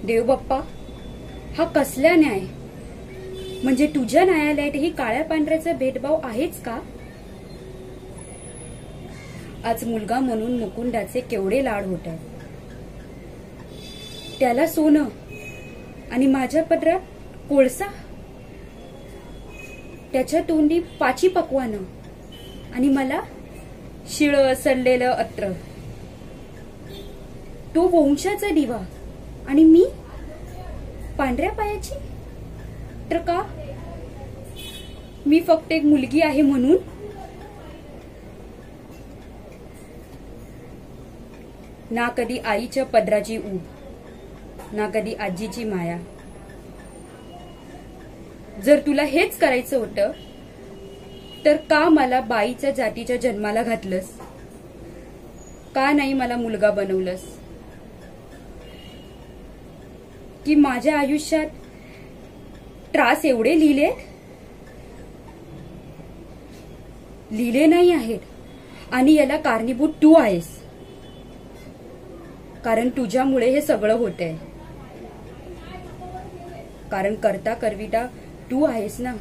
देव बाप्पा, हा कसला न्याय? म्हणजे तुझ्या न्यायालयातही काळ्या पांढऱ्याचा भेदभाव आहेच का? आज मुलगा म्हणून मुकुंदाचे केवढे लाड होत आहेत. त्याला सोनं आणि माझ्या पदरात कोळसा. त्याच्या तोंडी पाची पकवानं आणि मला शिळं सडलेलं अत्र. तो वंशाचा दिवा आणि मी पांढऱ्या पायाची. तर का? मी फक्त एक मुलगी आहे म्हणून? ना कधी आईच्या पदराची ऊब, ना कधी आजीची माया. जर तुला हेच करायचं होतं तर का मला बाईच्या जातीच्या जन्माला घातलंस? का नाही मला मुलगा बनवलंस? की माझ्या आयुष्यात त्रास एवढे लिहिले नाही आहेत आणि याला कारणीभूत तू आहेस. कारण तुझ्यामुळे हे सगळं होतंय. कारण करता करविता तू आहेस ना.